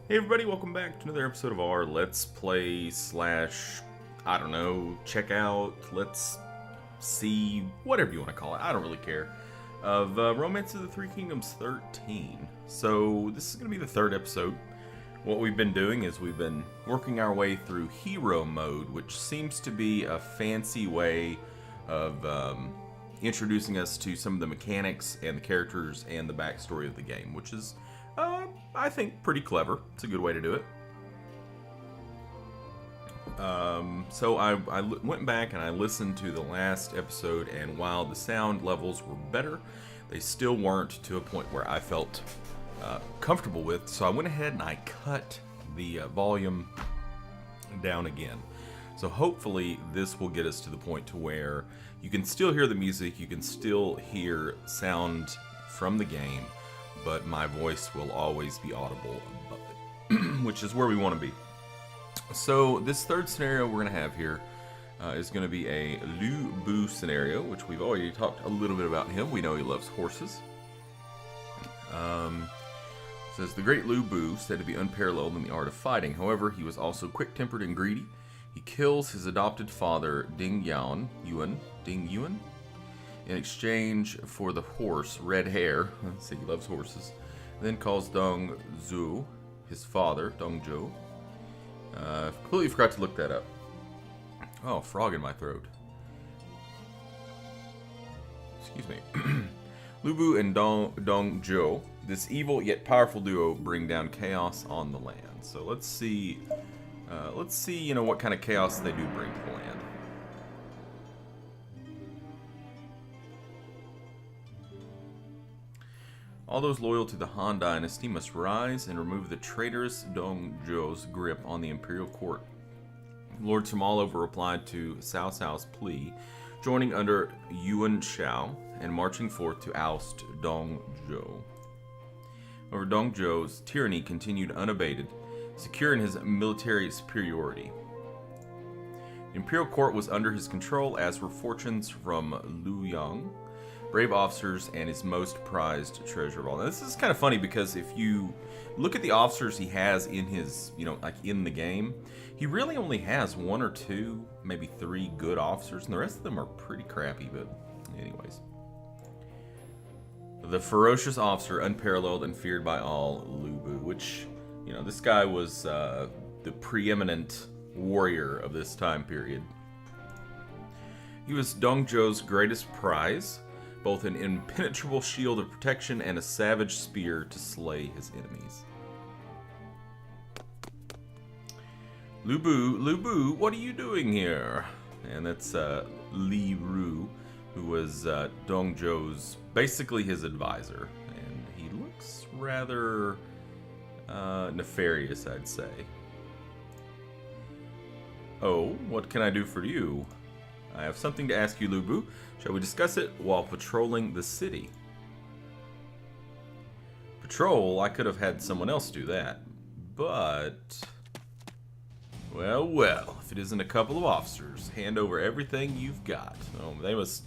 Hey everybody, welcome back to another episode of our Let's Play slash, I don't know, check out, let's see, whatever you want to call it, I don't really care, of Romance of the Three Kingdoms 13. So this is going to be the third episode. What we've been doing is we've been working our way through hero mode, which seems to be a fancy way of introducing us to some of the mechanics and the characters and the backstory of the game, which is I think pretty clever. It's a good way to do it. So I went back and I listened to the last episode, and while the sound levels were better, they still weren't to a point where I felt comfortable with. So I went ahead and I cut the volume down again. So hopefully this will get us to the point to where you can still hear the music, you can still hear sound from the game, but my voice will always be audible above it, which is where we want to be. So this third scenario we're going to have here is going to be a Lu Bu scenario, which we've already talked a little bit about him. We know he loves horses. Says the great Lu Bu, said to be unparalleled in the art of fighting. However, he was also quick-tempered and greedy. He kills his adopted father, Ding Yuan, in exchange for the horse, Red Hair. Let's see, he loves horses. Then calls Dong Zhu, his father, Dong Zhou. Completely forgot to look that up. Oh, frog in my throat. Excuse me. Lu Bu and Dong Zhou, this evil yet powerful duo, bring down chaos on the land. So let's see, what kind of chaos they do bring to the land. All those loyal to the Han Dynasty must rise and remove the traitorous Dong Zhou's grip on the imperial court. Lords from all over replied to Cao Cao's plea, joining under Yuan Shao and marching forth to oust Dong Zhou. However, Dong Zhou's tyranny continued unabated, secure in his military superiority. The imperial court was under his control, as were fortunes from Liu Yang, brave officers, and his most prized treasure of all. Now, this is kind of funny because if you look at the officers he has in his, like in the game, he really only has one or two, maybe three good officers, and the rest of them are pretty crappy, but anyways. The ferocious officer, unparalleled and feared by all, Lu Bu, which, this guy was the preeminent warrior of this time period. He was Dong Zhou's greatest prize, both an impenetrable shield of protection and a savage spear to slay his enemies. Lu Bu, what are you doing here? And that's Li Ru, who was Dong Zhou's, basically his advisor. And he looks rather nefarious, I'd say. Oh, what can I do for you? I have something to ask you, Lu Bu. Shall we discuss it while patrolling the city? Patrol? I could have had someone else do that. But, well, if it isn't a couple of officers, hand over everything you've got. Oh, they must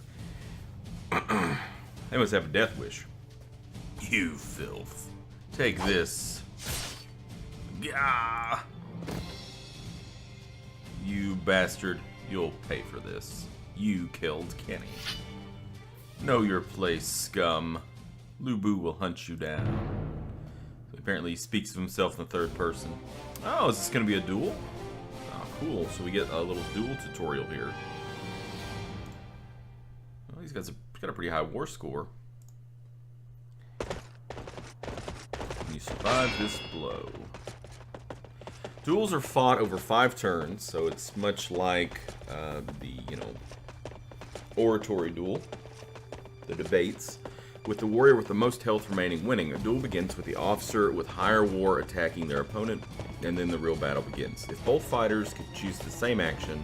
they must have a death wish. You filth. Take this. Gah! You bastard. You'll pay for this. You killed Kenny. Know your place, scum. Lu Bu will hunt you down. So apparently he speaks of himself in the third person. Oh, is this going to be a duel? Oh, cool. So we get a little duel tutorial here. Well, he's got a pretty high war score. And you survive this blow. Duels are fought over 5 turns, so it's much like the, oratory duel, the debates, with the warrior with the most health remaining winning. A duel begins with the officer with higher war attacking their opponent, and then the real battle begins. If both fighters could choose the same action,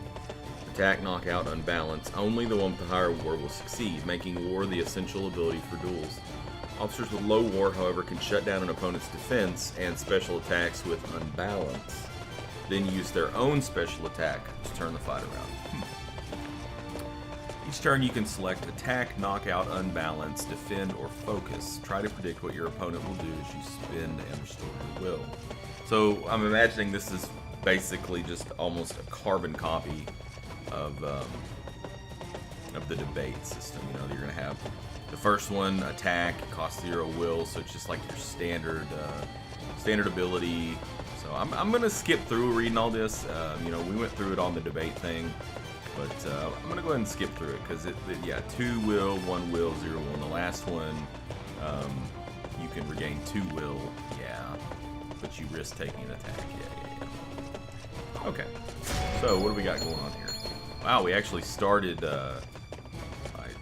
attack, knockout, unbalance, only the one with the higher war will succeed, making war the essential ability for duels. Officers with low war, however, can shut down an opponent's defense and special attacks with unbalance, then use their own special attack to turn the fight around. Each turn you can select attack, knockout, unbalance, defend, or focus. Try to predict what your opponent will do as you spend and restore your will. So I'm imagining this is basically just almost a carbon copy of the debate system. You know, you're gonna have the first one, attack, costs 0 will, so it's just like your standard ability. So I'm gonna skip through reading all this. You know, we went through it on the debate thing, but I'm gonna go ahead and skip through it because yeah, 2 will, 1 will, 0 will. And the last one, you can regain 2 will, yeah, but you risk taking an attack. Yeah. Okay, so what do we got going on here? Wow, we actually started by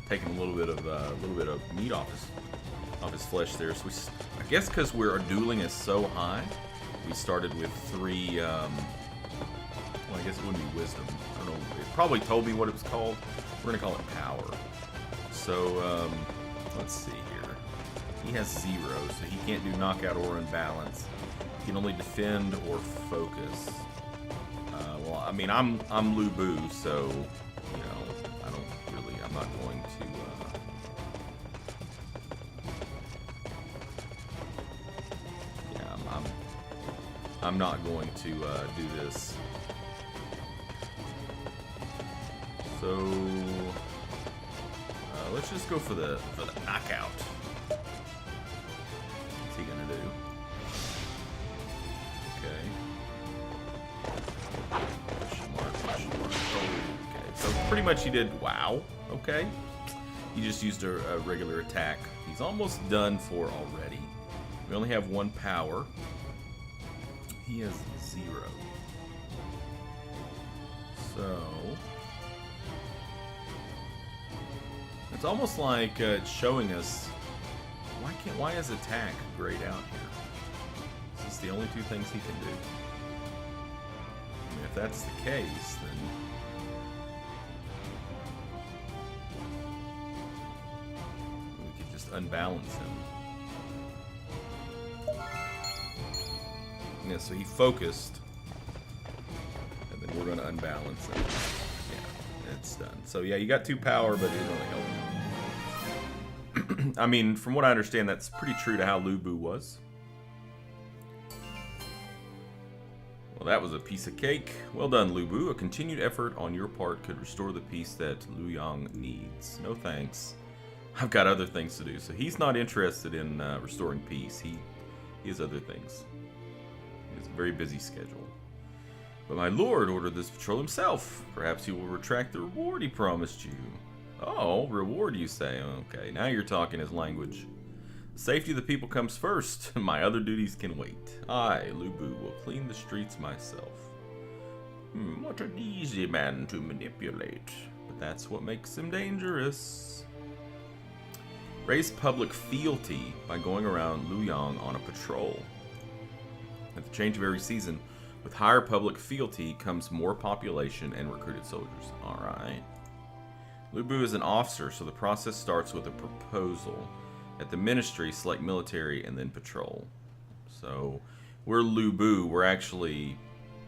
taking a little bit of meat off his flesh there. So I guess because our dueling is so high, we started with 3. Well, I guess it wouldn't be wisdom. I don't know. It probably told me what it was called. We're gonna call it power. So let's see here. He has 0, so he can't do knockout or unbalance. He can only defend or focus. Well, I mean, I'm Lu Bu, so you know, I'm not going to. Yeah, I'm not going to do this. So let's just go for the knockout. What's he gonna do? Okay. So pretty much he did, wow, okay. He just used a regular attack. He's almost done for already. We only have 1 power. He has 0. So it's almost like it's showing us why is attack grayed out here? Is this the only 2 things he can do? I mean, if that's the case, then we could just unbalance him. Yeah, so he focused, and then we're going to unbalance him. Yeah, it's done. So yeah, you got 2 power, but it didn't really help you. I mean, from what I understand, that's pretty true to how Lu Bu was. Well, that was a piece of cake. Well done, Lu Bu. A continued effort on your part could restore the peace that Lu Yang needs. No thanks. I've got other things to do. So he's not interested in restoring peace. He has other things. He has a very busy schedule. But my lord ordered this patrol himself. Perhaps he will retract the reward he promised you. Oh, reward, you say? Okay, now you're talking his language. The safety of the people comes first. My other duties can wait. I, Lu Bu, will clean the streets myself. What an easy man to manipulate. But that's what makes him dangerous. Raise public fealty by going around Luoyang on a patrol. At the change of every season, with higher public fealty comes more population and recruited soldiers. Alright. Lu Bu is an officer, so the process starts with a proposal. At the ministry, select military and then patrol. So we're Lu Bu. We're actually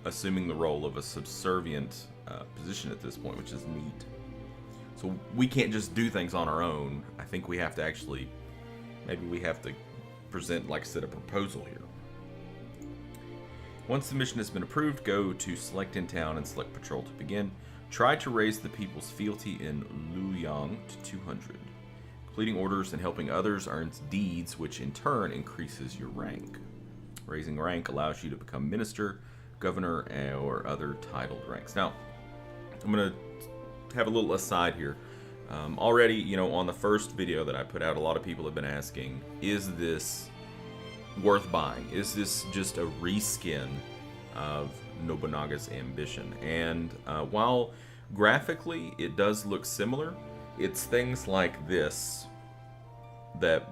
assuming the role of a subservient position at this point, which is neat. So we can't just do things on our own. I think we have to actually, maybe we have to present, like I said, a proposal here. Once the mission has been approved, go to select in town and select patrol to begin. Try to raise the people's fealty in Luoyang to 200. Completing orders and helping others earns deeds, which in turn increases your rank. Raising rank allows you to become minister, governor, or other titled ranks. Now, I'm going to have a little aside here. Already, you know, on the first video that I put out, a lot of people have been asking, is this worth buying? Is this just a reskin of Nobunaga's ambition? And while graphically it does look similar, it's things like this that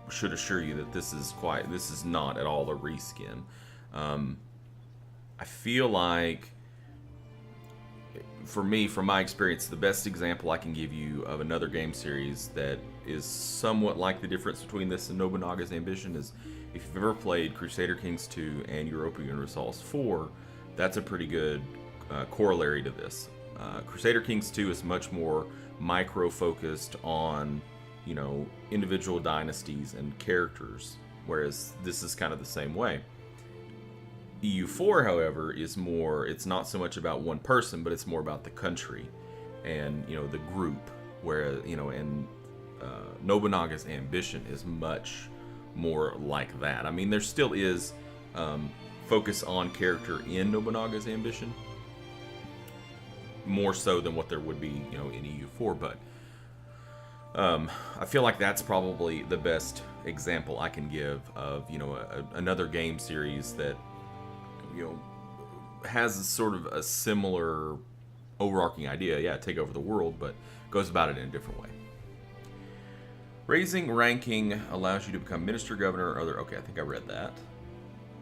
should assure you that this is not at all a reskin. I feel like, for me, from my experience, the best example I can give you of another game series that is somewhat like the difference between this and Nobunaga's Ambition is, if you've ever played Crusader Kings 2 and Europa Universalis 4, that's a pretty good corollary to this. Crusader Kings 2 is much more micro-focused on, you know, individual dynasties and characters, whereas this is kind of the same way. EU4, however, is more, it's not so much about one person, but it's more about the country and, you know, the group, where, you know, and Nobunaga's ambition is much more like that. I mean, there still is focus on character in Nobunaga's ambition, more so than what there would be, you know, in EU4, but I feel like that's probably the best example I can give of, you know, another game series that, you know, has sort of a similar overarching idea. Yeah, take over the world, but goes about it in a different way. Raising ranking allows you to become minister, governor, or other. Okay, I think I read that.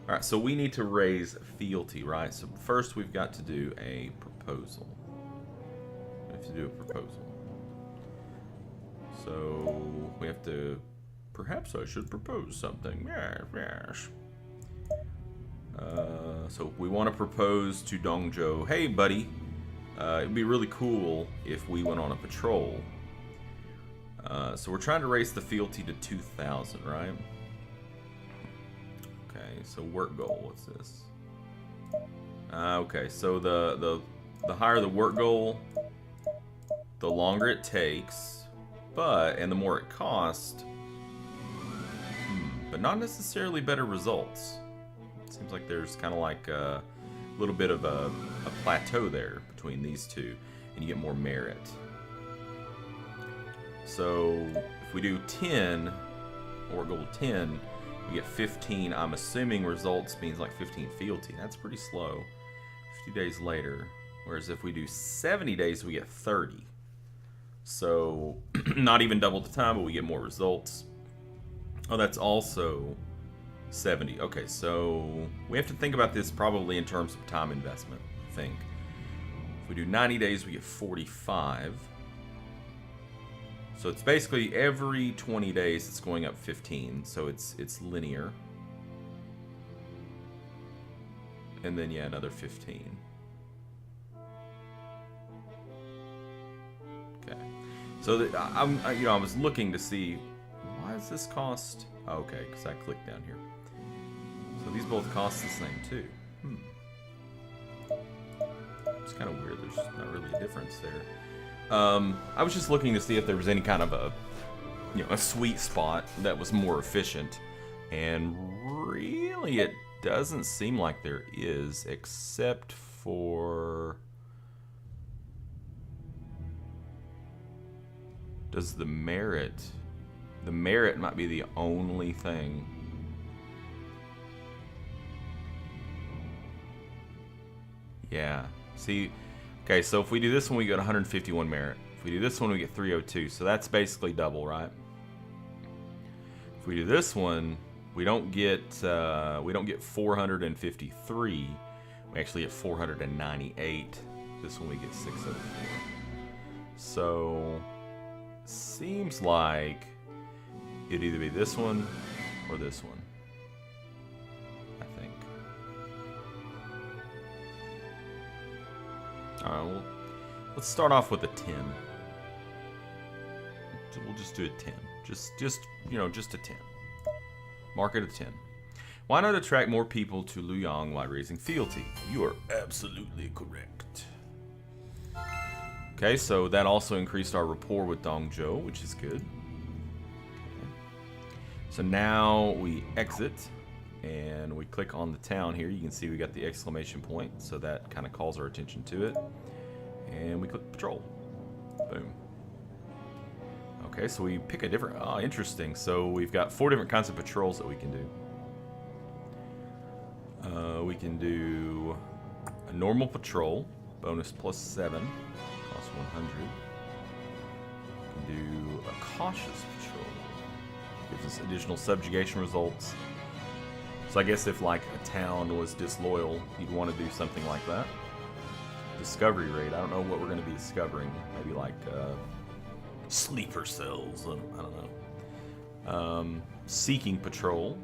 All right, so we need to raise fealty, right? So first we've got to do a proposal. We have to do a proposal. So we have to. Perhaps I should propose something. Yes, yes. So we want to propose to Dongzhou, hey buddy, it'd be really cool if we went on a patrol. So we're trying to raise the fealty to 2,000, right? Okay, so work goal, what's this? Okay, so the higher the work goal, the longer it takes, and the more it costs, but not necessarily better results. Seems like there's kind of like a little bit of a plateau there between these two, and you get more merit. So if we do 10, or goal 10, we get 15. I'm assuming results means like 15 fealty. That's pretty slow. 50 days later. Whereas if we do 70 days, we get 30. So not even double the time, but we get more results. Oh, that's also 70. Okay, so we have to think about this probably in terms of time investment, I think. If we do 90 days, we get 45. So it's basically every 20 days it's going up 15, so it's linear. And then yeah, another 15. Okay. So I was looking to see, why does this cost? Okay, because I clicked down here. So these both cost the same too. It's kind of weird. There's not really a difference there. I was just looking to see if there was any kind of a sweet spot that was more efficient, and really it doesn't seem like there is, except for does the merit might be the only thing. Yeah, see, okay, so if we do this one, we get 151 merit. If we do this one, we get 302. So that's basically double, right? If we do this one, we don't get 453. We actually get 498. This one we get 604. So seems like it'd either be this one or this one, I think. Alright, well, let's start off with a 10. We'll just do a 10. Just a 10. Mark it a 10. Why not attract more people to Luoyang while raising fealty? You are absolutely correct. Okay, so that also increased our rapport with Dongzhou, which is good. Okay. So now we exit, and we click on the town here. You can see we got the exclamation point, so that kind of calls our attention to it. And we click patrol. Boom. Okay, so we pick a different... Oh, interesting. So we've got 4 different kinds of patrols that we can do. We can do a normal patrol, bonus +7, cost 100. We can do a cautious patrol, gives us additional subjugation results. So I guess if like a town was disloyal, you'd want to do something like that. Discovery rate, I don't know what we're going to be discovering. Maybe like sleeper cells, I don't know. Seeking patrol.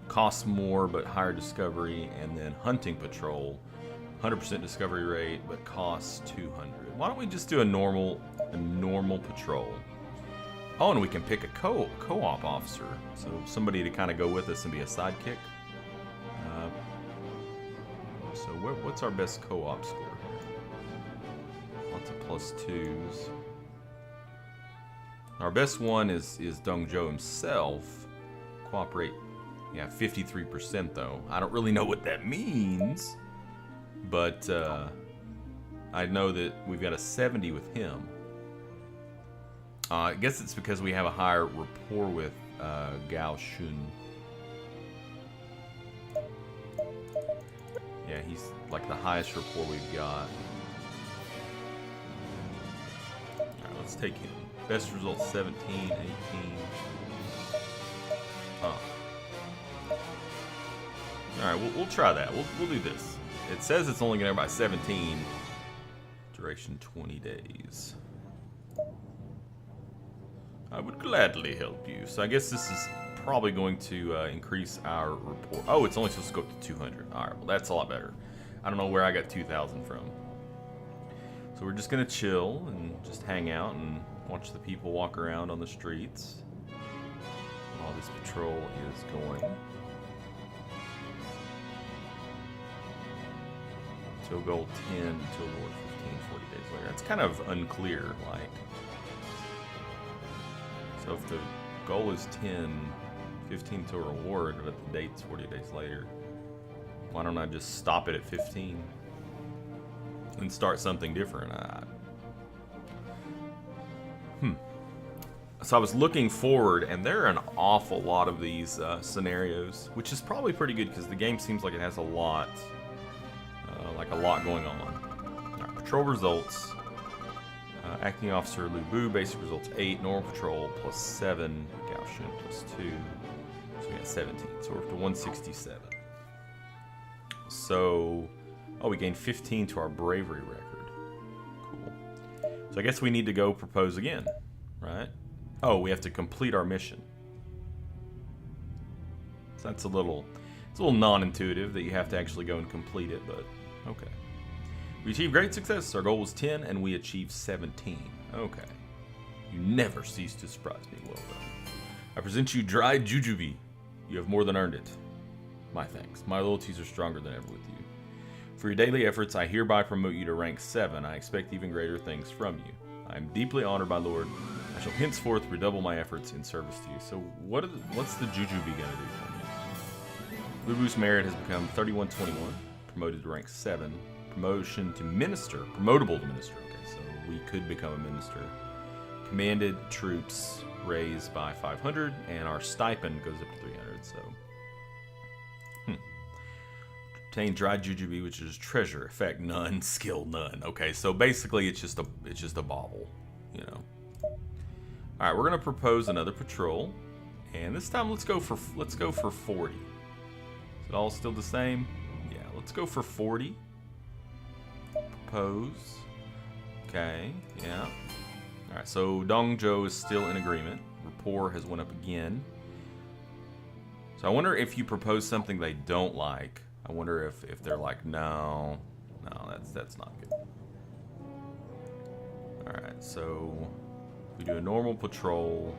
Costs more but higher discovery, and then hunting patrol, 100% discovery rate but costs 200. Why don't we just do a normal patrol? Oh, and we can pick a co-op officer, so somebody to kind of go with us and be a sidekick. So what's our best co-op score here? Lots of +2s. Our best one is Dongzhou himself. Cooperate, yeah, 53% though. I don't really know what that means, but I know that we've got a 70 with him. I guess it's because we have a higher rapport with Gao Shun. Yeah, he's like the highest rapport we've got. Alright, let's take him. Best result 17, 18. Oh. Alright, we'll try that. We'll do this. It says it's only going to go by 17. Duration 20 days. I would gladly help you. So I guess this is probably going to increase our rapport. Oh, it's only supposed to go up to 200. Alright, well that's a lot better. I don't know where I got 2,000 from. So we're just going to chill and just hang out and watch the people walk around on the streets while this patrol is going. So goal 10 to award 15, 40 days later. It's kind of unclear, like. So if the goal is 10, 15 to reward, but the date's 40 days later, why don't I just stop it at 15 and start something different? So I was looking forward, and there are an awful lot of these scenarios, which is probably pretty good because the game seems like it has a lot going on. Right, patrol results. Acting Officer Lu Bu, basic results 8, normal patrol +7, Gao Shun +2, so we got 17, so we're up to 167. So, oh, we gained 15 to our bravery record. Cool. So I guess we need to go propose again, right? Oh, we have to complete our mission. So that's a little non-intuitive that you have to actually go and complete it, but okay. We achieved great success. Our goal was 10, and we achieved 17. Okay. You never cease to surprise me. Well done. I present you dried jujube. You have more than earned it. My thanks. My loyalties are stronger than ever with you. For your daily efforts, I hereby promote you to rank 7. I expect even greater things from you. I am deeply honored, my lord. I shall henceforth redouble my efforts in service to you. So what's the jujube going to do for me? Lu Bu's merit has become 3121, promoted to rank 7. Promotion to minister, promotable to minister. Okay, so we could become a minister. Commanded troops raised by 500, and our stipend goes up to 300. So, obtain dried jujube, which is treasure, effect none, skill none. Okay, so basically it's just a bauble, you know. All right, we're gonna propose another patrol, and this time let's go for 40. Is it all still the same? Yeah, let's go for 40. Propose. Okay, yeah. Alright, so Dongzhou is still in agreement. Rapport has went up again. So I wonder if you propose something they don't like. I wonder if they're like, no, that's not good. Alright, so we do a normal patrol.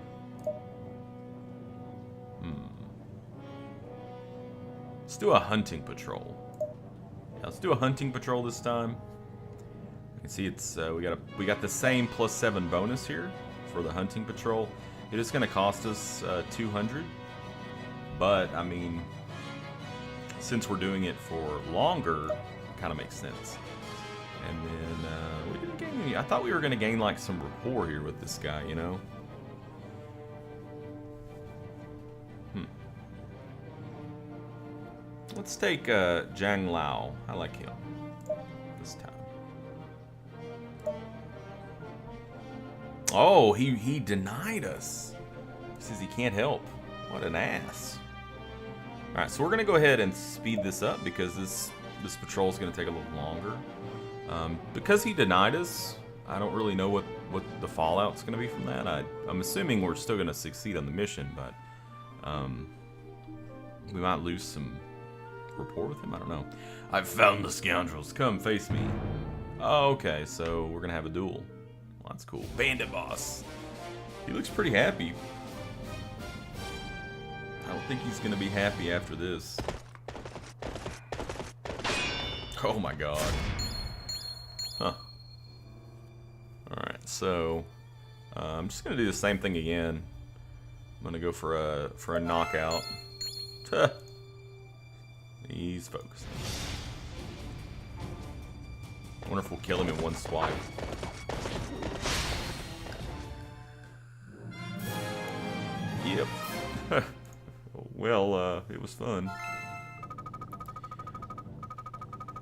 Let's do a hunting patrol. Yeah, let's do a hunting patrol this time. You can see it's we got the same +7 bonus here for the hunting patrol. It is going to cost us 200, but I mean, since we're doing it for longer, it kind of makes sense. And then we didn't gain any. I thought we were going to gain like some rapport here with this guy, you know. Let's take Zhang Lao. I like him this time. Oh, he denied us. He says he can't help. What an ass. Alright, so we're going to go ahead and speed this up because this patrol is going to take a little longer. Because he denied us, I don't really know what the fallout's going to be from that. I'm assuming we're still going to succeed on the mission, but we might lose some rapport with him. I don't know. I've found the scoundrels. Come face me. Oh, okay, so we're going to have a duel. Well, that's cool. Bandit boss. He looks pretty happy. I don't think he's going to be happy after this. Oh my god. Huh. Alright, so I'm just gonna do the same thing again. I'm gonna go for a knockout. He's focused. I wonder if we'll kill him in one swipe. Yep. Well, it was fun.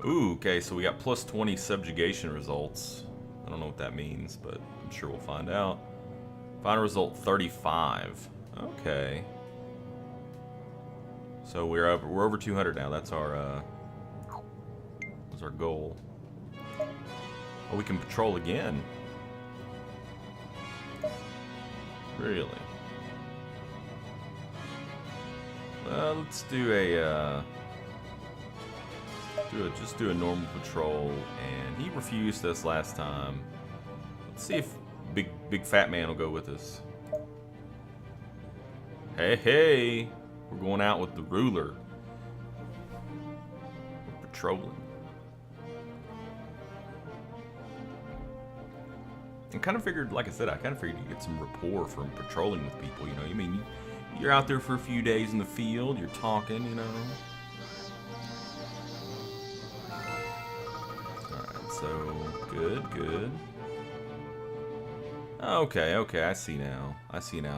Ooh, okay, so we got plus 20 subjugation results. I don't know what that means, but I'm sure we'll find out. Final result 35. Okay. So we're over 200 now. That's our goal. Oh, we can patrol again. Really? Let's do a just do a normal patrol, and he refused us last time. Let's see if big fat man will go with us. Hey, we're going out with the ruler. We're patrolling. I kind of figured, like I said, I kind of figured you get some rapport from patrolling with people. You know, I mean, you're out there for a few days in the field. You're talking, you know. So, good. Okay, I see now.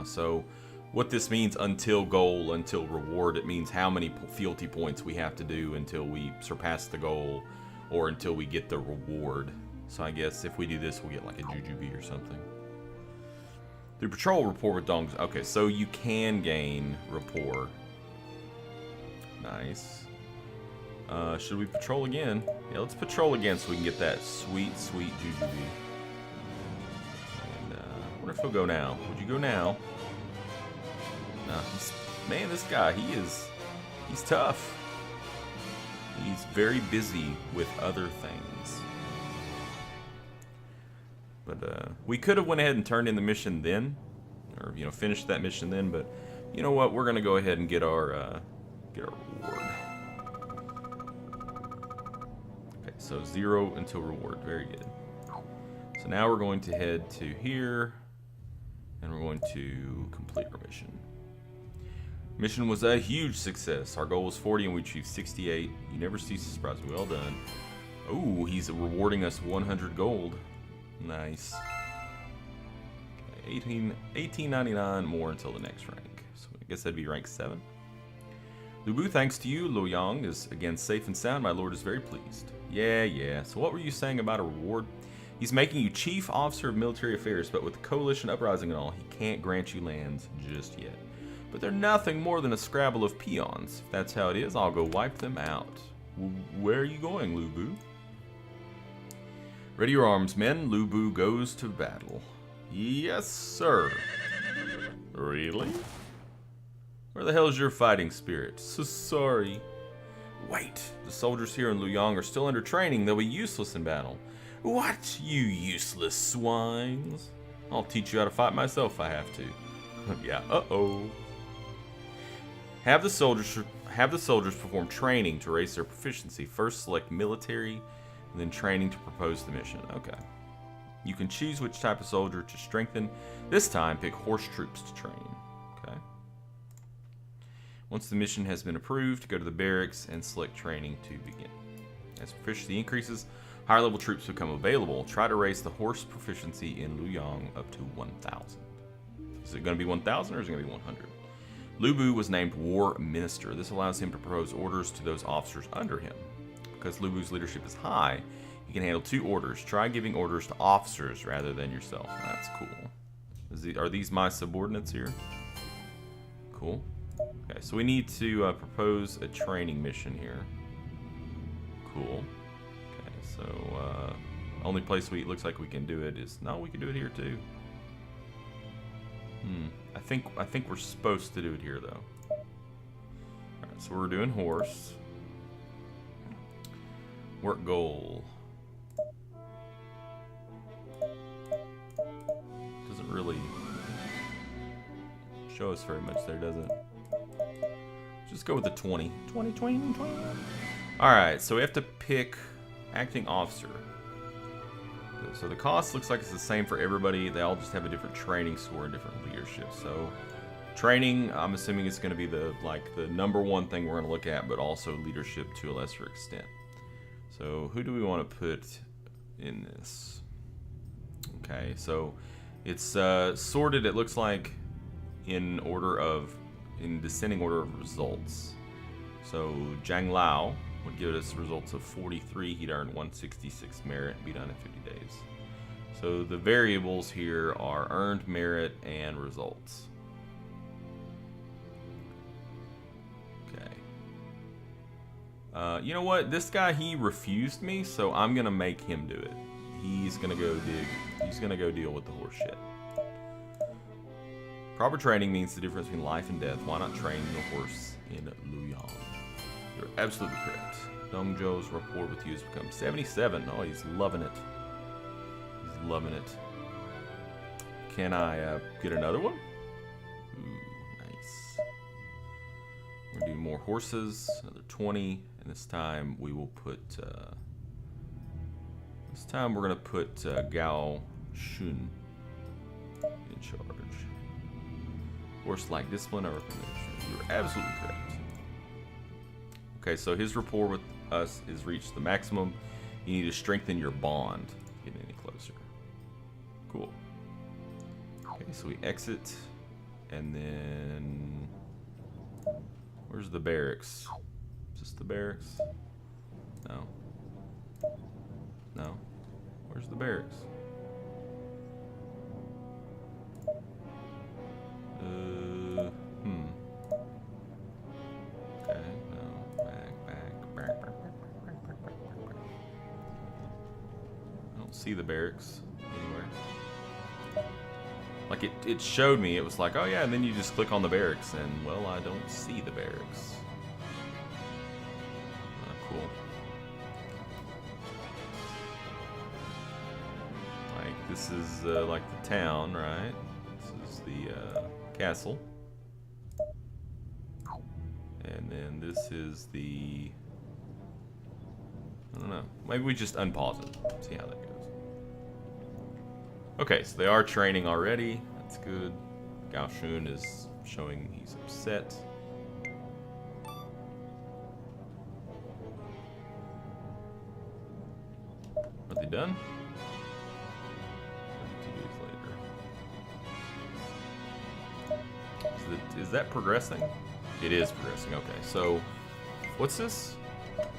So, what this means, until goal, until reward, it means how many fealty points we have to do until we surpass the goal, or until we get the reward. So I guess if we do this, we'll get like a jujube or something. The patrol rapport with dongs. Okay, so you can gain rapport. Nice. Should we patrol again? Yeah, let's patrol again so we can get that sweet jujube. And I wonder if he'll go now. Would you go now? Nah, man, this guy, he's tough. He's very busy with other things. But we could have went ahead and turned in the mission then, or finished that mission then. But you know what? We're gonna go ahead and get our reward. Okay, so 0 until reward. Very good. So now we're going to head to here, and we're going to complete our mission. Mission was a huge success. Our goal was 40, and we achieved 68. You never cease to surprise me. Well done. Oh, he's rewarding us 100 gold. Nice. Okay, 1899 more until the next rank. So I guess that'd be rank 7. Lubu, thanks to you, Lo Yang is again safe and sound. My lord is very pleased. Yeah. So what were you saying about a reward? He's making you Chief Officer of Military Affairs, but with the coalition uprising and all, he can't grant you lands just yet. But they're nothing more than a scrabble of peons. If that's how it is, I'll go wipe them out. Where are you going, Lubu? Ready your arms, men. Lubu goes to battle. Yes, sir. Really? Where the hell is your fighting spirit? So sorry. Wait, the soldiers here in Luyang are still under training. They'll be useless in battle. What, you useless swines? I'll teach you how to fight myself if I have to. Yeah, uh-oh. Have the soldiers perform training to raise their proficiency. First select military, and then training to propose the mission. Okay. You can choose which type of soldier to strengthen. This time, pick horse troops to train. Okay. Once the mission has been approved, go to the barracks and select training to begin. As proficiency increases, higher level troops become available. Try to raise the horse proficiency in Luyang up to 1,000. Is it going to be 1,000 or is it going to be 100? Lubu was named War Minister. This allows him to propose orders to those officers under him. Because Lubu's leadership is high, he can handle 2 orders. Try giving orders to officers rather than yourself. That's cool. Are these my subordinates here? Cool. Okay, so we need to propose a training mission here. Cool. Okay, so only place looks like we can do it is... No, we can do it here too. I think we're supposed to do it here though. Alright, so we're doing horse. Work goal. Doesn't really show us very much there, does it? Just go with the 20. 20. Alright, so we have to pick acting officer. So the cost looks like it's the same for everybody. They all just have a different training score and different leadership. So training, I'm assuming it's going to be the number one thing we're going to look at, but also leadership to a lesser extent. So who do we want to put in this? Okay, so it's sorted, it looks like, in descending order of results. So Zhang Lao would give us results of 43. He'd earn 166 merit and be done in 50 days. So the variables here are earned merit and results. Okay. You know what? This guy, he refused me, so I'm gonna make him do it. He's gonna go deal with the horse shit. Proper training means the difference between life and death. Why not train the horse in Luoyang? You're absolutely correct. Dong Zhou's rapport with you has become 77. Oh, he's loving it. He's loving it. Can I get another one? Ooh, nice. We're gonna do more horses. Another 20, and this time we will put. This time we're gonna put Gao Shun in charge. Horse-like discipline or recommendation. You're absolutely correct. Okay, so his rapport with us is reached the maximum. You need to strengthen your bond. Getting any closer. Cool. Okay, so we exit, and then where's the barracks? Is this the barracks? No. No. Where's the barracks? Okay, no. Back. I don't see the barracks anywhere. Like it showed me, it was like, oh yeah, and then you just click on the barracks, and well, I don't see the barracks. Cool. Like this is like the town, right? This is the castle. And then this is the... I don't know. Maybe we just unpause it. See how that goes. Okay, so they are training already. That's good. Gao Shun is showing he's upset. Are they done? 2 days later. Is that progressing? It is progressing. Okay, so what's this?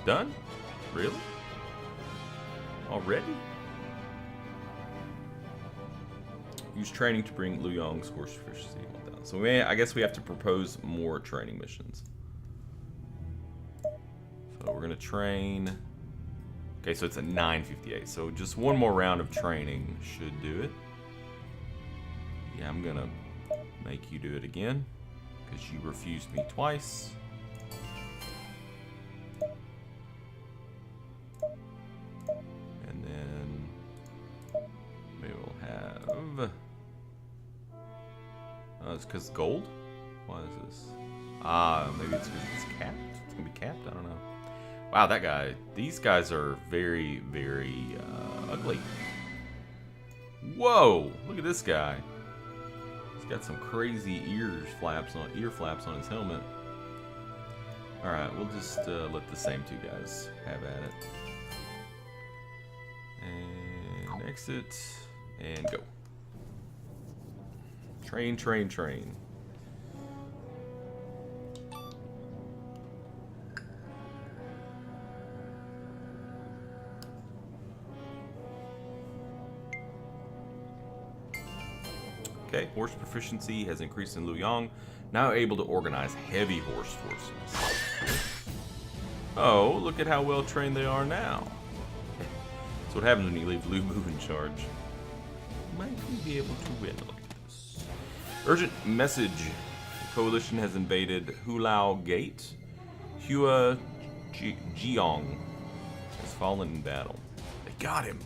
Done? Really? Already? Use training to bring Luoyang's horse proficiency 1000. So I guess we have to propose more training missions. So we're gonna train. Okay, so it's at 9:58. So just one more round of training should do it. Yeah, I'm gonna make you do it again because you refused me twice. And then we will have... it's because gold? Why is this? Maybe it's because it's capped? It's going to be capped? I don't know. Wow, that guy. These guys are very, very ugly. Whoa! Look at this guy. He's got some crazy ear flaps on his helmet. Alright, we'll just let the same two guys have at it. And exit. And go. Train, train, train. Okay, horse proficiency has increased in Luoyang. Now able to organize heavy horse forces. Oh, look at how well trained they are now. That's what happens when you leave Lu Mu in charge. Might we be able to win? Look at this. Urgent message. The coalition has invaded Hulao Gate. Hua Jiong has fallen in battle. They got him.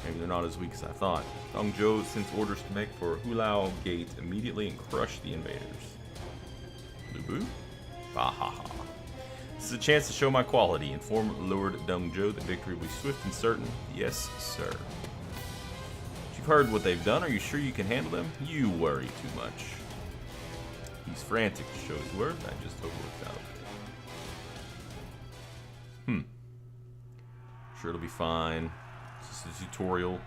Maybe they're not as weak as I thought. Dong Zhou sends orders to make for Hulao Gate immediately and crush the invaders. Lu Bu? Bahaha. This is a chance to show my quality. Inform Lord Dongzhou that victory will be swift and certain. Yes, sir. You've heard what they've done. Are you sure you can handle them? You worry too much. He's frantic to show his worth. I just overlooked that. Sure, it'll be fine. It's just a tutorial.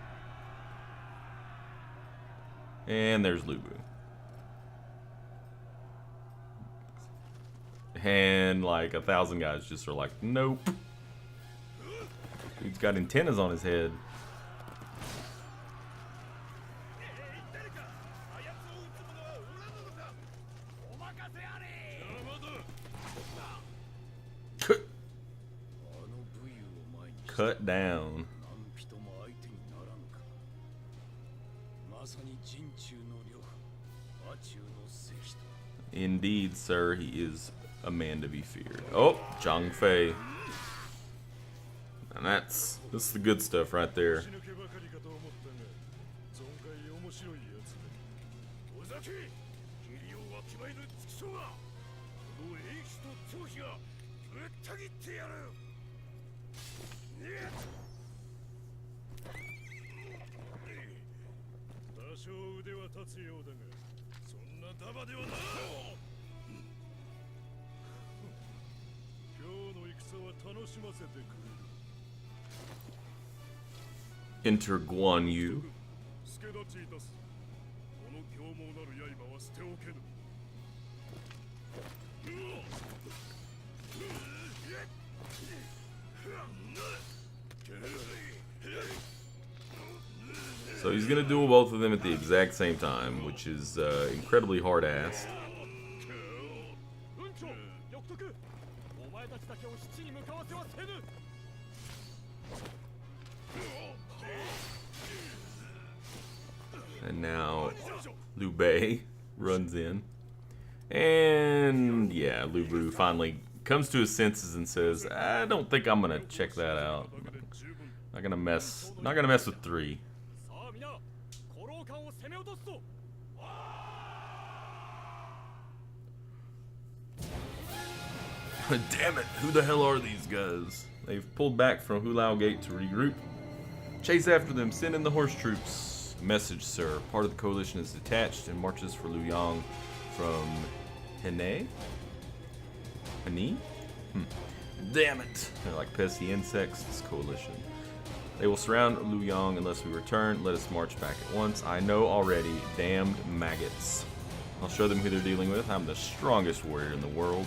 And there's Lu Bu. And like 1,000 guys just are like, nope. Dude's got antennas on his head. Cut down. Indeed, sir, he is a man to be feared. Oh, Zhang Fei. And this is the good stuff right there. Enter Guan Yu. So he's gonna duel both of them at the exact same time, which is incredibly hard-assed. And now Liu Bei runs in. And yeah, Lu Bu finally comes to his senses and says, I don't think I'm gonna check that out. Not gonna mess with 3. Damn it, who the hell are these guys? They've pulled back from Hulao Gate to regroup. Chase after them, send in the horse troops. Message, sir. Part of the coalition is detached and marches for Luoyang from Hene? Hene? Damn it. They're like pesky insects, this coalition. They will surround Luoyang unless we return. Let us march back at once. I know already. Damned maggots. I'll show them who they're dealing with. I'm the strongest warrior in the world.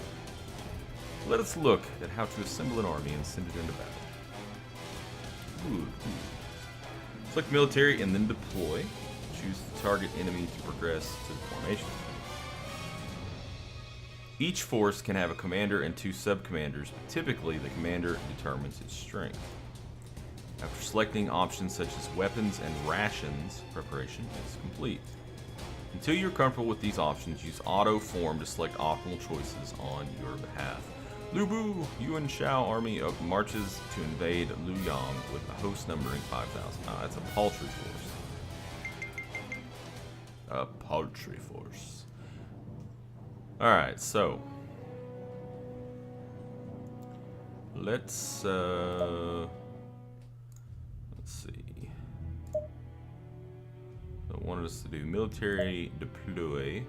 Let us look at how to assemble an army and send it into battle. Ooh. Select military and then deploy. Choose the target enemy to progress to the formation. Each force can have a commander and 2 sub-commanders, but typically the commander determines its strength. After selecting options such as weapons and rations, preparation is complete. Until you're comfortable with these options, use auto form to select optimal choices on your behalf. Lu Bu, Yuan Shao army marches to invade Luoyang with a host numbering 5,000. That's a paltry force. A paltry force. Alright, so let's see. It wanted us to do military deploy.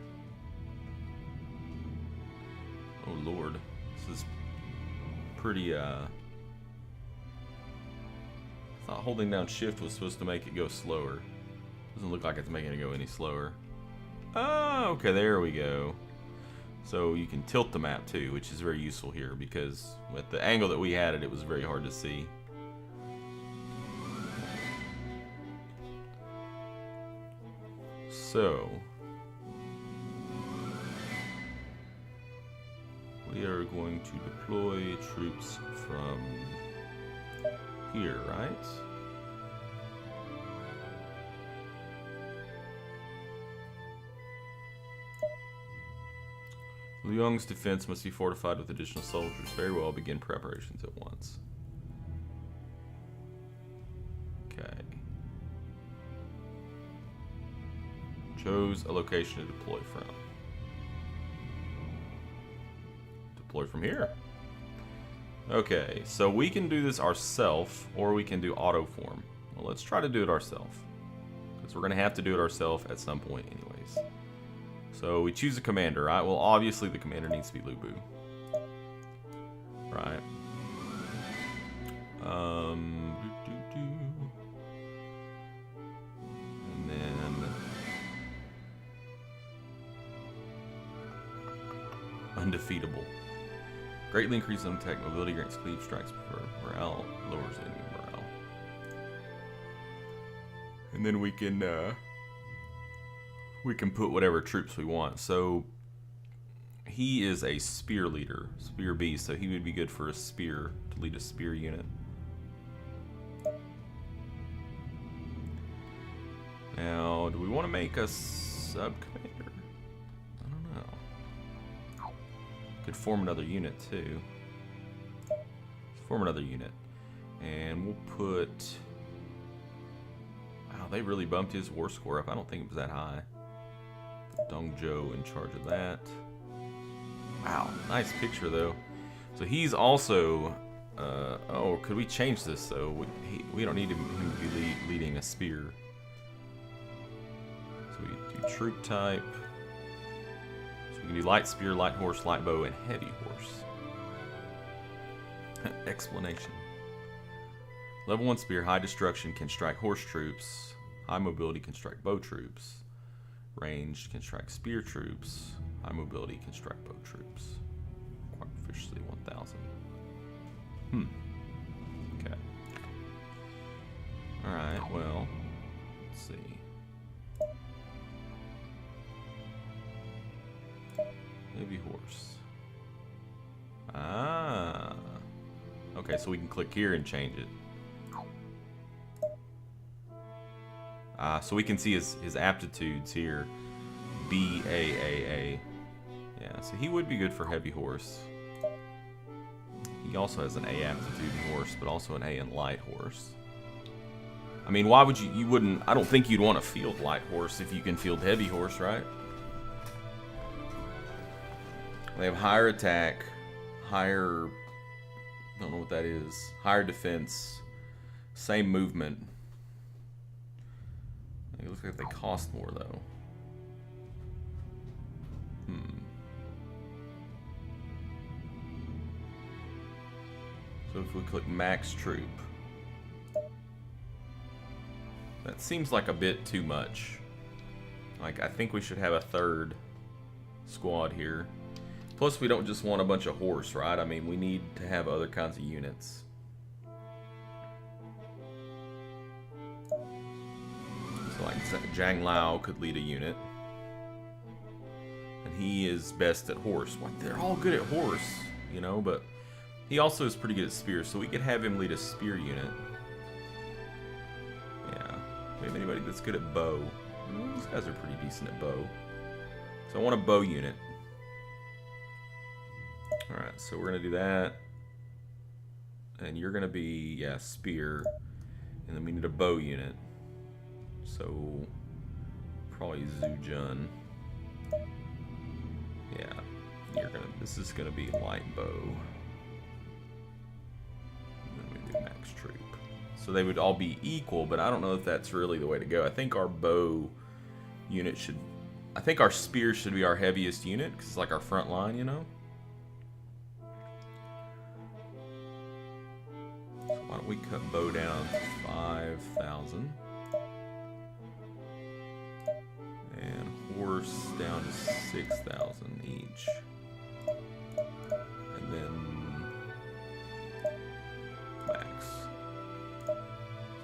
Oh lord, this is pretty I thought holding down shift was supposed to make it go slower. Doesn't look like it's making it go any slower. Oh, okay, there we go. So you can tilt the map too, which is very useful here because with the angle that we had it was very hard to see. So we are going to deploy troops from here, right? Luoyang's defense must be fortified with additional soldiers. Very well, begin preparations at once. Okay. Chose a location to deploy from. Deploy from here. Okay, so we can do this ourselves, or we can do auto form. Well, let's try to do it ourselves, because we're going to have to do it ourselves at some point anyways. So we choose a commander, right? Well, obviously the commander needs to be Lubu. Right. And then undefeatable. Greatly increases attack mobility, grants cleave strikes for morale, lowers enemy morale. And then we can put whatever troops we want. So he is a spear leader, spear beast, so he would be good for a spear, to lead a spear unit. Now, do we want to make a sub-commander? I don't know. Could form another unit too. Form another unit. And we'll put... Wow, they really bumped his war score up. I don't think it was that high. Put Dongzhou in charge of that. Wow, nice picture though. So he's also... oh, could we change this though? We don't need him to be leading a spear. So we do troop type. So we can do light spear, light horse, light bow, and heavy horse. Explanation. Level 1 spear, high destruction, can strike horse troops. High mobility can strike bow troops. Ranged can strike spear troops. High mobility can strike bow troops. Quite officially 1,000. Okay. Alright, well, let's see. Heavy horse. Ah. Okay, so we can click here and change it. So we can see his aptitudes here. B, A, A, A. Yeah, so he would be good for heavy horse. He also has an A aptitude in horse, but also an A in light horse. I mean, why would you wouldn't, I don't think you'd want to field light horse if you can field heavy horse, right? They have higher attack, higher, I don't know what that is, higher defense, same movement. It looks like they cost more though. So if we click max troop, that seems like a bit too much. Like, I think we should have a third squad here. Plus, we don't just want a bunch of horse, right? I mean, we need to have other kinds of units. So, like, Zhang Lao could lead a unit. And he is best at horse. Well, they're all good at horse, you know, but he also is pretty good at spear, so we could have him lead a spear unit. Yeah. We have anybody that's good at bow. Well, these guys are pretty decent at bow. So I want a bow unit. Alright, so we're going to do that. And you're going to be, yeah, spear. And then we need a bow unit. So, probably Zhu Jun. Yeah, you're going to, this is going to be light bow. And then we do max troop. So they would all be equal, but I don't know if that's really the way to go. I think our bow unit should, I think our spear should be our heaviest unit, because it's like our front line, you know? So why don't we cut bow down to 5,000. And horse down to 6,000 each. And then max.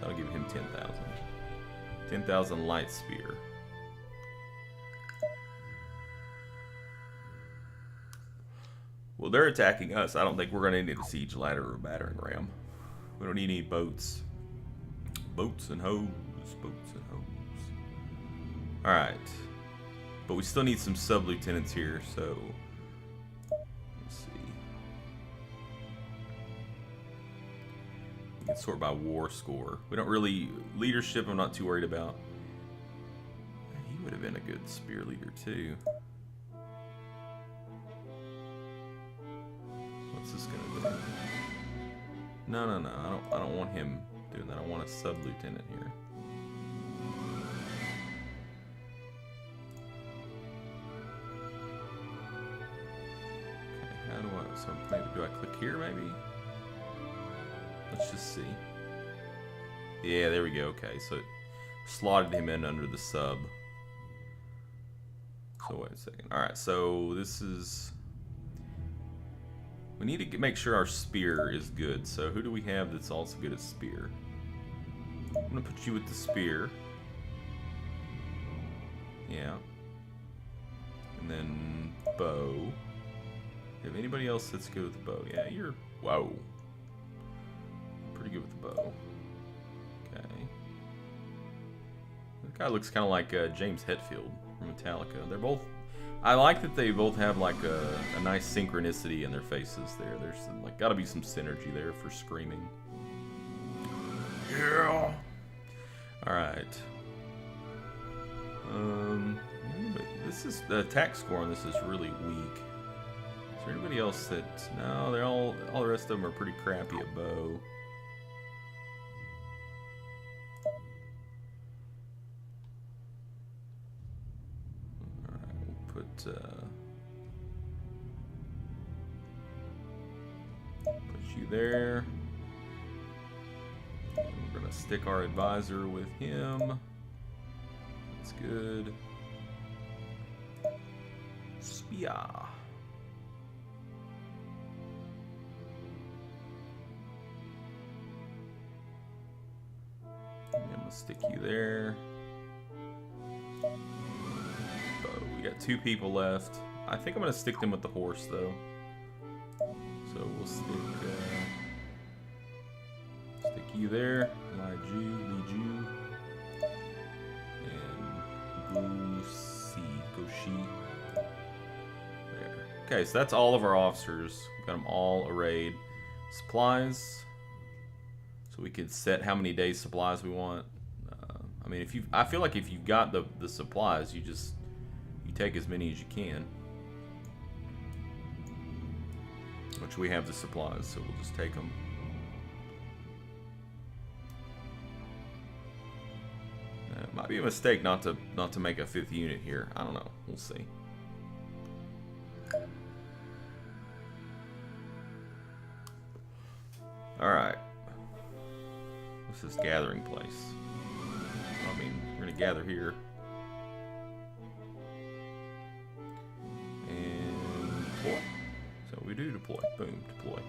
That'll give him 10,000. 10,000 light spear. Well, they're attacking us. I don't think we're going to need a siege ladder or a battering ram. We don't need any boats. Boats and hoes. Boats and hoes. Alright. But we still need some sub-lieutenants here, so... Let's see. We can sort by war score. We don't really... Leadership I'm not too worried about. He would have been a good spear leader, too. What's this gonna do? No, no, no. I don't want him doing that. I want a sub-lieutenant here. Okay, how do I... So maybe do I click here, maybe? Let's just see. Yeah, there we go. Okay, so it slotted him in under the sub. So wait a second. Alright, so this is... We need to make sure our spear is good. So who do we have that's also good at spear? I'm going to put you with the spear. Yeah. And then bow. Do you have anybody else that's good with the bow? Yeah, you're... Whoa. Pretty good with the bow. Okay. That guy looks kind of like James Hetfield from Metallica. They're both... I like that they both have like a nice synchronicity in their faces there. There's some, like, gotta be some synergy there for screaming. Yeah. All right. This is the attack score on this is really weak. Is there anybody else that? No, they're all the rest of them are pretty crappy at bow. Put you there. And we're gonna stick our advisor with him. That's good. Spear. I'm gonna stick you there. We got 2 people left. I think I'm gonna stick them with the horse though. So we'll stick you there, lead you, and Goshi. There. Okay, so that's all of our officers. Got them all arrayed. Supplies. So we could set how many days supplies we want. I mean, I feel like if you've got the supplies, you take as many as you can. Which we have the supplies, so we'll just take them. It might be a mistake not to make a 5th unit here. I don't know. We'll see. All right. This is gathering place. I mean, we're gonna gather here. We do deploy. Boom, deploy.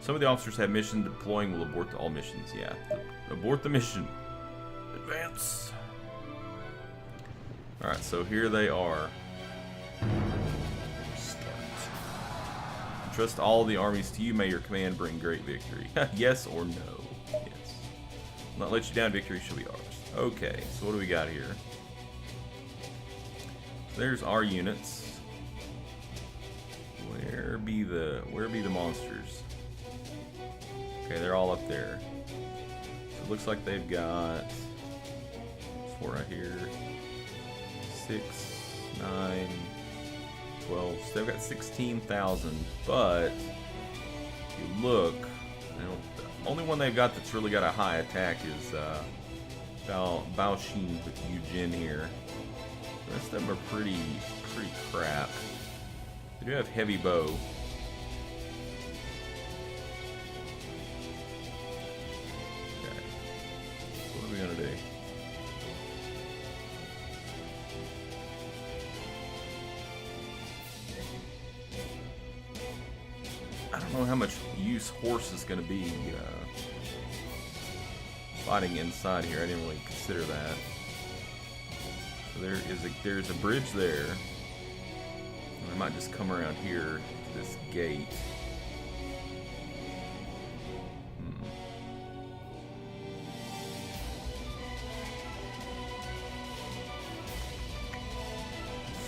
Some of the officers have mission. Deploying will abort all missions. Yeah, abort the mission. Advance. All right, so here they are. Start. Trust all the armies to you. May your command bring great victory. Yes or no? Yes. Will not let you down. Victory shall be ours. Okay, so what do we got here? There's our units. Where be the monsters? Okay, they're all up there. So it looks like they've got 4 right here. 6, 9, 12. So they've got 16,000. But if you look, the only one they've got that's really got a high attack is Baoshin with Eugene here. The rest of them are pretty crap. They do have heavy bow. Okay. So what are we gonna do? I don't know how much use horse is gonna be fighting inside here. I didn't really consider that. So there's a bridge there. I might just come around here to this gate.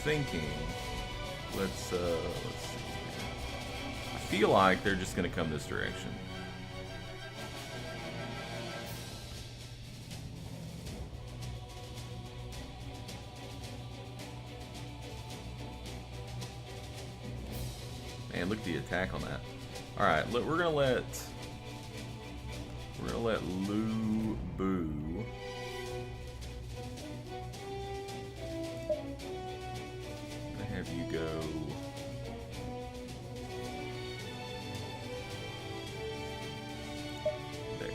Thinking, let's see. I feel like they're just gonna come this direction. Man, look at the attack on that. Alright, we're gonna let We're gonna let Lu Boo. Have you go. There.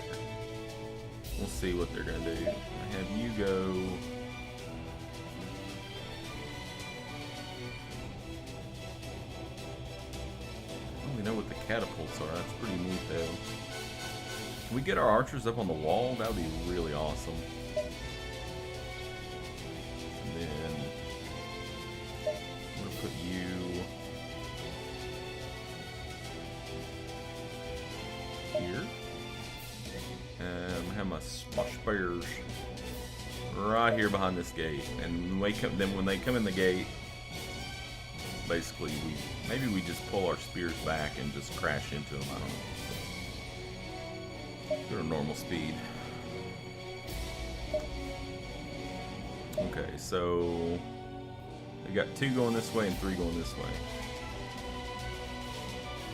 We'll see what they're gonna do. Have you go. I don't really know what the catapults are. That's pretty neat though. Can we get our archers up on the wall? That would be really awesome. And then I'm gonna put you here. Have my spears right here behind this gate. And when they come in the gate, basically maybe we just pull our spears back and just crash into them. I don't know. They're normal speed. Okay, so we got 2 going this way and 3 going this way.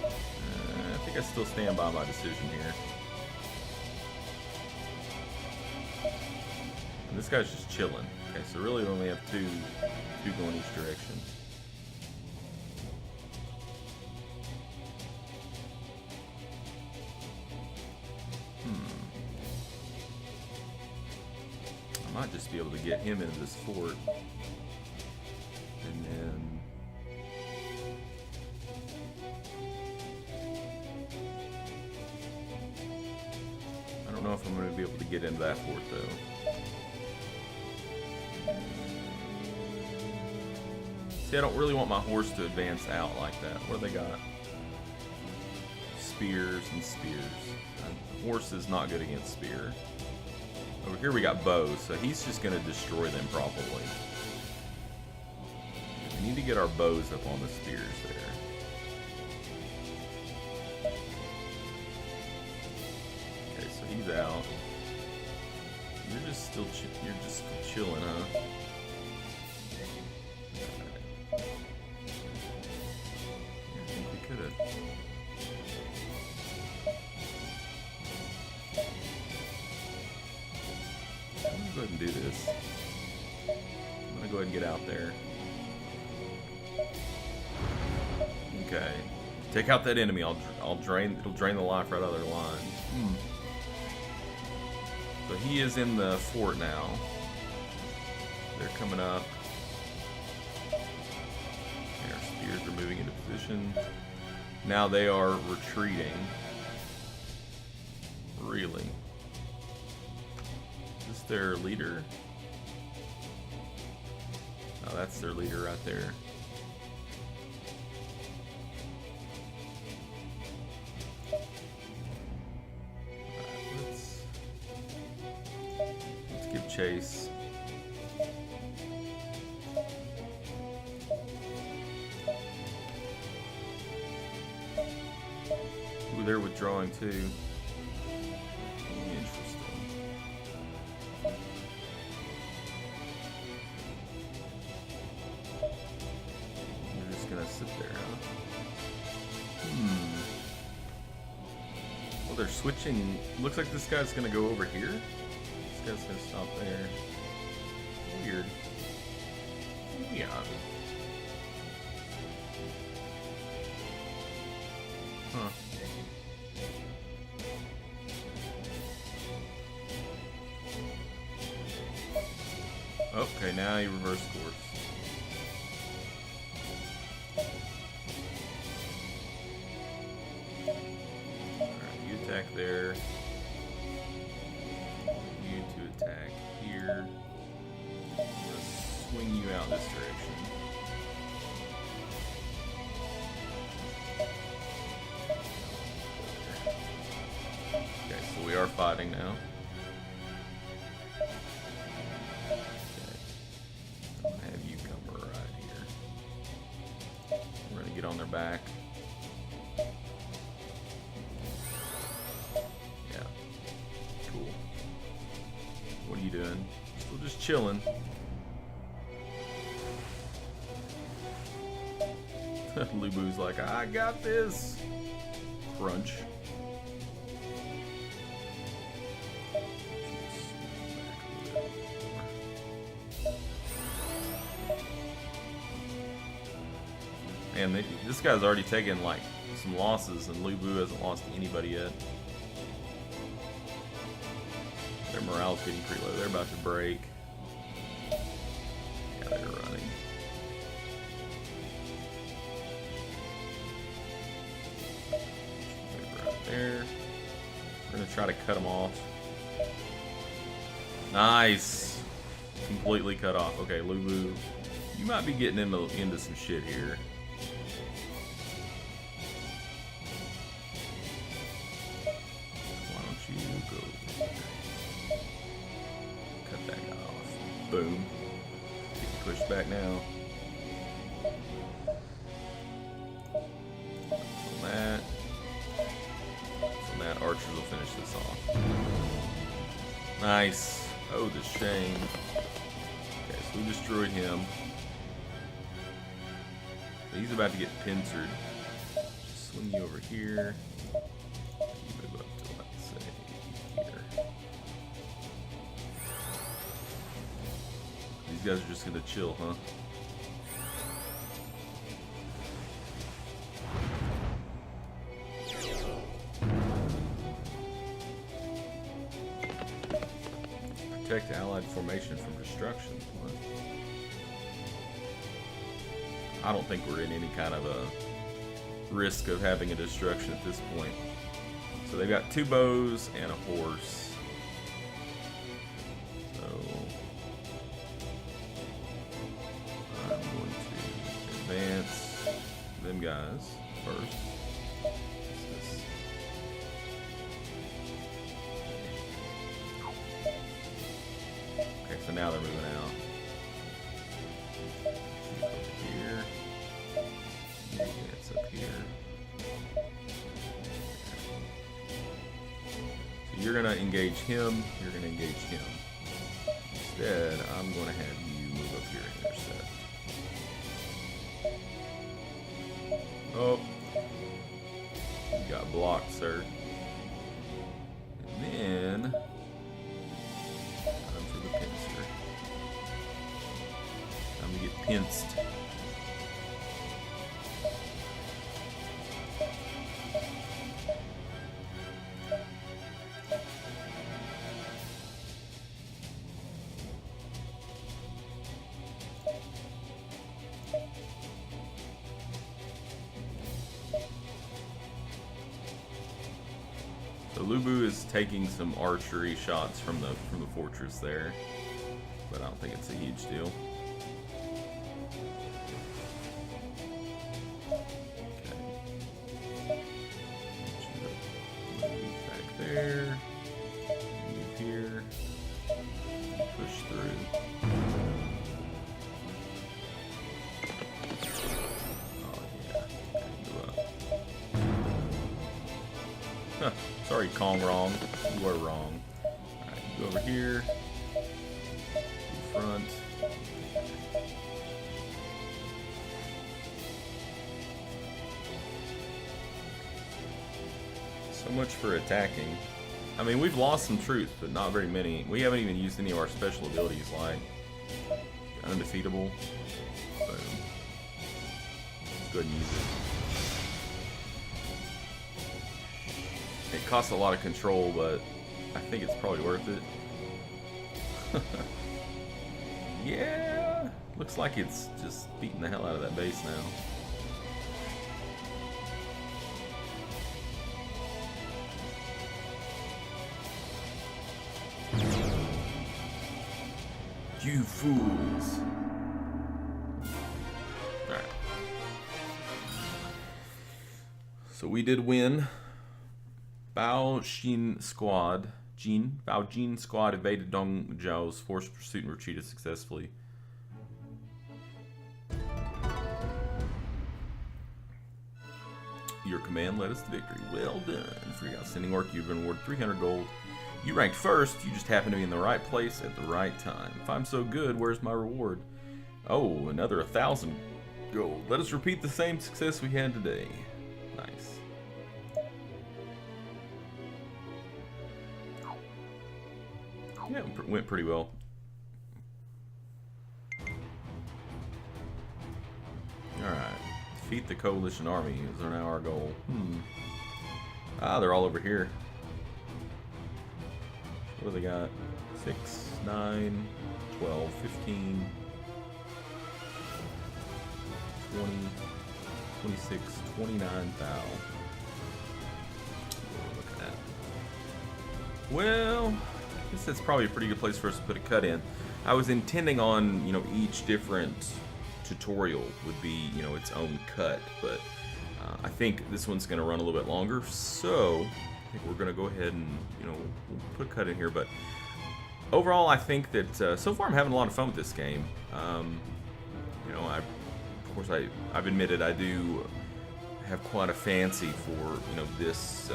I think I still stand by my decision here. And this guy's just chilling. Okay, so really we only have two going each direction. I might just be able to get him into this fort. And then I don't know if I'm going to be able to get into that fort though. See, I don't really want my horse to advance out like that. What do they got? Spears and spears. Horse is not good against spear. Over here we got bows, so he's just going to destroy them probably. We need to get our bows up on the spears there. Okay, so he's out. You're just still chilling, huh? I think we could have. Go ahead and do this. I'm gonna go ahead and get out there. Okay, take out that enemy. It'll drain the life right out of their line. So he is in the fort now. They're coming up. Their spears are moving into position. Now they are retreating. Really? Is this their leader? Oh, that's their leader right there. Let's give chase. Ooh, they're withdrawing too. Sit there, huh? Well, they're switching. Looks like this guy's gonna go over here. This guy's gonna stop there. Weird. Yeah. Huh. Okay, now you reverse course. There. You to attack here. I'm gonna swing you out this direction. Okay, so we are fighting now. Okay. I'll have you come right here. We're gonna get on their back. What are you doing? Still just chilling. Lubu's like, I got this. Crunch. Man, this guy's already taken like some losses, and Lu Bu hasn't lost to anybody yet. Their morale's getting pretty low. They're about to break. Yeah, they're running. Right there. We're gonna try to cut them off. Nice. Completely cut off. Okay, Lu Bu, you might be getting into some shit here. Why don't you go? Cut that guy off. Boom. Getting pushed back now. So that archers will finish this off. Nice. Oh, the shame. Okay, so we destroyed him. So he's about to get pincered. Just swing you over here. You move up to, let's say, here. These guys are just gonna chill, huh? Protect allied formation from destruction. What? I don't think we're in any kind of a risk of having a destruction at this point. So they've got 2 bows and a horse. So I'm going to advance them guys first. So now they're moving out. Over here. It's up here. So you're gonna engage him. You're gonna engage him. Instead, I'm gonna have you move up here and intercept. Oh, you got blocked, sir. And then. I'm gonna get pinced. So Lu Bu is taking some archery shots from the fortress there, but I don't think it's a huge deal. There, move here, push through. Oh yeah, move up. Huh, sorry, Kong wrong. You were wrong. Alright, go over here, in front. So much for attacking. I mean, we've lost some troops, but not very many. We haven't even used any of our special abilities, like undefeatable. Boom. Let's go ahead and use it. It costs a lot of control, but I think it's probably worth it. Yeah, looks like it's just beating the hell out of that base now. You fools. Alright. So we did win. Bao Jin squad evaded Dong Zhao's forced pursuit and retreated successfully. Your command led us to victory. Well done. For your outstanding work, you've been awarded 300 gold. You ranked first, you just happen to be in the right place at the right time. If I'm so good, where's my reward? Oh, another 1,000 gold. Let us repeat the same success we had today. Nice. Yeah, it went pretty well. Alright. defeat the coalition army is now our goal. Ah, they're all over here. What do they got? 6, 9, 12, 15, 20, 26, 29 thou. Look at that. Well, I guess that's probably a pretty good place for us to put a cut in. I was intending on, each different tutorial would be, its own cut, but I think this one's going to run a little bit longer, so I think we're going to go ahead and, we'll put a cut in here. But overall, I think that so far I'm having a lot of fun with this game. I've admitted I do have quite a fancy for, this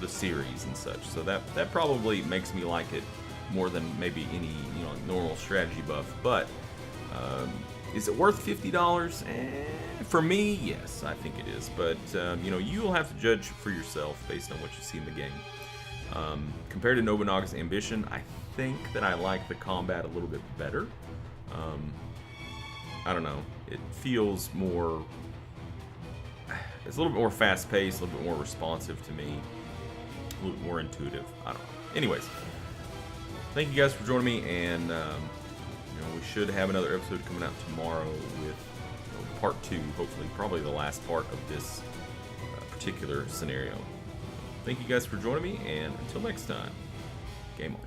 the series and such, so that probably makes me like it more than maybe any normal strategy buff. But is it worth $50? For me, yes, I think it is. But you'll have to judge for yourself based on what you see in the game. Compared to Nobunaga's Ambition, I think that I like the combat a little bit better. I don't know. It feels more. It's a little bit more fast-paced, a little bit more responsive to me, a little bit more intuitive. I don't know. Anyways, thank you guys for joining me, and we should have another episode coming out tomorrow with part 2, hopefully, probably the last part of this particular scenario. Thank you guys for joining me, and until next time, game on.